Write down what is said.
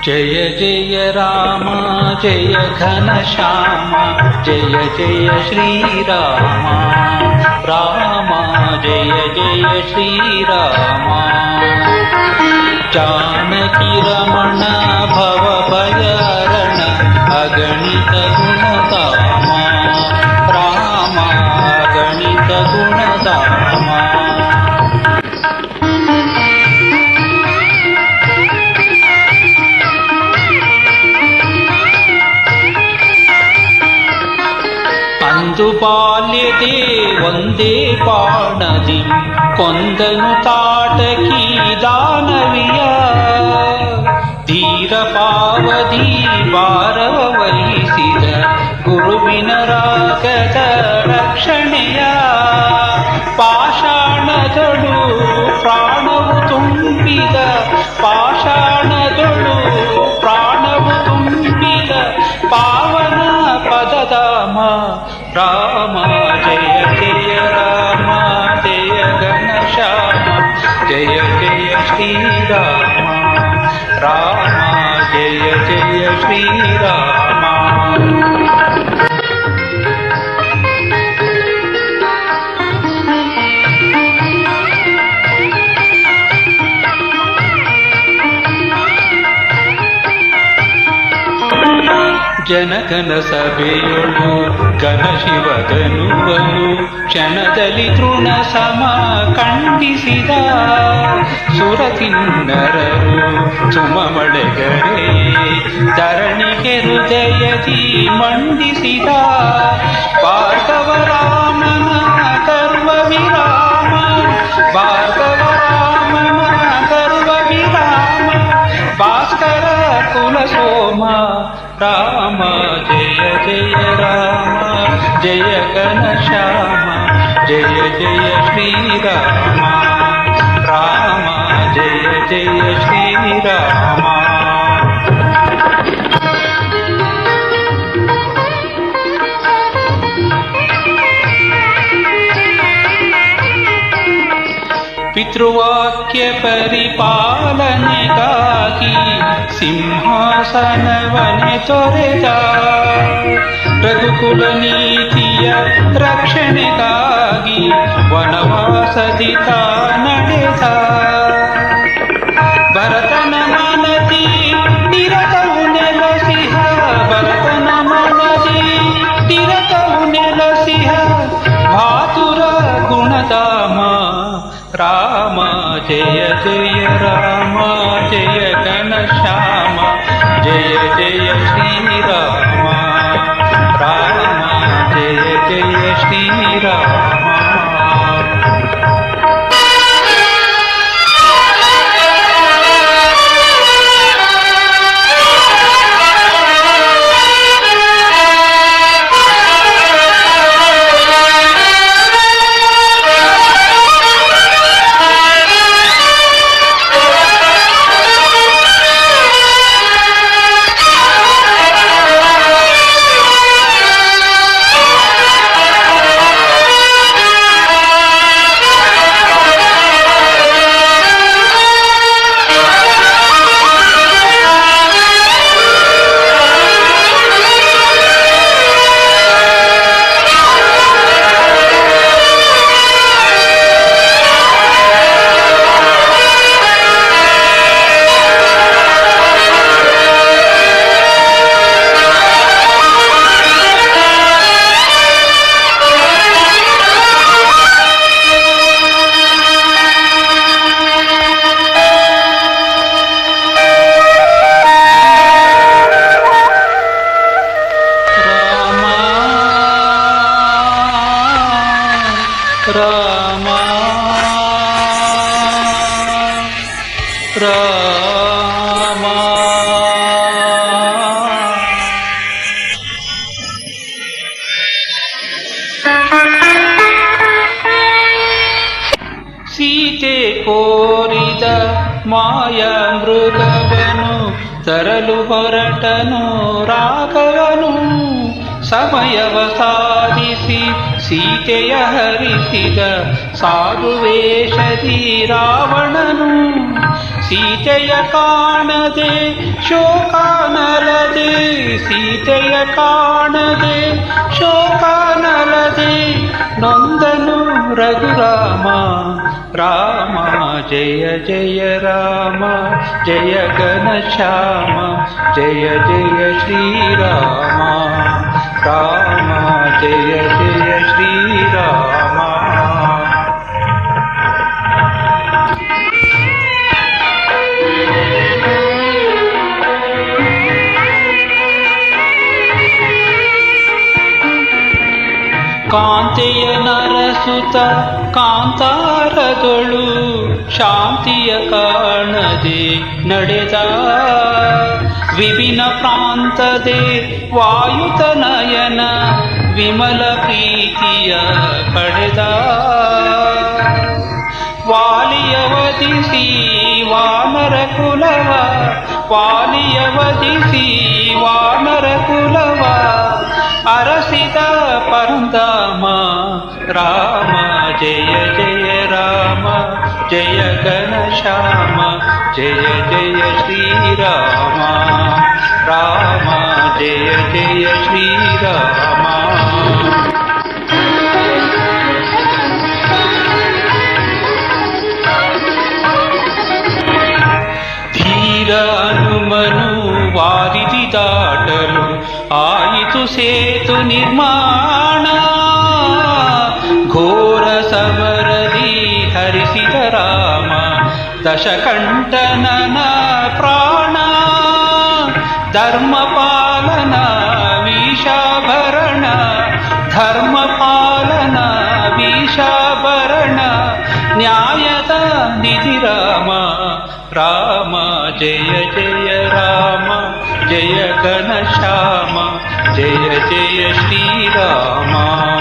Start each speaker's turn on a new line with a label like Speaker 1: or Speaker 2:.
Speaker 1: ಜಯ ಜಯ ರಾಮ ಜಯ ಘನಶ್ಯಾಮ ಜಯ ಜಯ ಶ್ರೀರಾಮ ರಾಮ ಜಯ ಜಯ ಶ್ರೀರಾಮ ಜಾನಕಿ ರಮಣ ಭವ ಭಯರಣ ಅಗಣಿತ ಗುಣಧಾಮ ರಾಮ ಅಗಣಿತ ಗುಣಧಾಮ ಅಂದು ಬಾಲ್ಯದೆ ಒಂದೇ ಬಾಣದಿ ಕೊಂದನು ತಾಟಕಿ ದಾನವಿಯ ಧೀರ ಪಾವಧಿ ಭಾರವ ವಹಿಸಿದ ಗುರುವಿನ ರಾಗದ ರಕ್ಷಣೆಯ ಪಾಷಾಣದಳು ಪ್ರಾಣವು ತುಂಬಿದ ಪಾಷಾಣದಳು ಪ್ರಾಣವು ತುಂಬಿದ ಪಾವನ ಪದಧಾಮ ರಾಮ ಜಯ ಜಯ ರಾಮ ಜಯ ಘನಶ್ಯಾಮ ಜಯ ಜಯ ಶ್ರೀರಾಮ ರಾಮ ಜಯ ಜಯ ಶ್ರೀರಾಮ ಜನಕನ ಸಭೆಯೊಳು ಘನಶಿವಧನುವನು ಕ್ಷಣದಲ್ಲಿ ತೃಣ ಸಮ ಖಂಡಿಸಿದ ಸುರಕಿನ್ನರರು ಸುಮಮಳೆಗರೆ ಧರಣಿಗೆ ಹೃದಯದಿ ಮಂಡಿಸಿದ ಭಾರ್ಗವರಾಮನ ಗರ್ವ ವಿರಾಮ ಭಾರ್ಗವರಾಮನ ಗರ್ವ ವಿರಾಮ ಭಾಸ್ಕರ ಕುಲಸೋಮ ರಾಮ ಜಯ ಜಯ ರಾಮ ಜಯ ಘನಶ್ಯಾಮ ಜಯ ಜಯ ಶ್ರೀರಾಮ ರಾಮ ಜಯ ಜಯ ಶ್ರೀರಾಮ ಪಿತೃವಾಕ್ಯ ಪರಿಪಾಲನೆಗಾಗಿ ಸಿಂಹಾಸನವನೆ ತೊರೆದ ರಘುಕುಲ ನೀತಿಯ ರಕ್ಷಣೆಗಾಗಿ ವನವಾಸದಿತ ನಡೆದ ಭರತನ ಮನದಿ ನಿರತವು ನೆಲಸಿಹ ಭರತನ ಮನದಿ ನಿರತವು ನೆಲಸಿಹ ಭಾತುರ ಗುಣಧಾಮ ರಾಮ ಜಯ ಜಯ ರಾಮ ಜಯ ಘನಶ್ಯಾಮ ಜಯ ಜಯ ಶ್ರೀರಾಮ ರಾಮ ಜಯ ಜಯ ಶ್ರೀರಾಮ ರಾಮ ರಾಮ ಸೀತೆ ಕೋರಿದ ಮಾಯ ಮೃಗವನು ತರಲು ಹೊರಟನು ರಾಘವನು ಸಮಯವ ಸಾಧಿಸಿ ಸೀತೆಯ ಹರಿಸಿದ ಸಾಧುವೇಷದಿ ರಾವಣನು ಸೀತೆಯ ಕಾಣದೆ ಶೋಕಾನಲದೆ, ಸೀತೆಯ ಕಾಣದೆ ಶೋಕಾನಲದೆ ನೊಂದನು ರಘುರಾಮ. ರಾಮ ಜಯ ಜಯ ರಾಮ, ಜಯ ಘನಶ್ಯಾಮ, ಜಯ ಜಯ ಶ್ರೀರಾಮ. ರಾಮ ಜಯ ಜಯ ಶ್ರೀರಾಮ. ಕಾಂತೆಯ ನರಸುತ ಕಾಂತಾರದೊಳು ಶಾಂತಿಯ ಕಾಣದೆ ನಡೆದ, ವಿಭಿನ್ನ ಪ್ರಾಂತದೆ ವಾಯುತ ನಯನ ವಿಮಲ ಪ್ರೀತಿಯ ಪಡೆದ. ವಾಲಿಯ ವಧಿಸಿ ವಾನರ ಕುಲವ, ವಾಲಿಯ ವಧಿಸಿ ವಾನರ ಕುಲವ ಅರಸಿದ ಪರಂಧಾಮ. ರಾಮ ಜಯ ಜಯ ರಾಮ, ಜಯ ಘನಶ್ಯಾಮ, ಜಯ ಜಯ ಶ್ರೀರಾಮ. ರಾಮ ಜಯ ಜಯ ಶ್ರೀರಾಮ. ಧೀರ ಹನುಮನು ವಾರಿಧಿ ದಾಟಲು ಆಯಿತು ಸೇತು ನಿರ್ಮಾಣ. ಘೋರ ಸಮರದಿ ಹರಿಸಿದ ರಾಮ ದಶಕಂಠನನ ಪ್ರಾಣ. ಧರ್ಮಪಾಲನ ವಿಷಾಭರಣ, ಧರ್ಮಪಾಲನ ವಿಷಾಭರಣ ನ್ಯಾಯದ ನಿಧಿ ರಾಮ. ರಾಮ ಜಯ ಜಯ ರಾಮ, ಜಯ ಘನಶ್ಯಾಮ, ಜಯ ಜಯ ಶ್ರೀರಾಮ.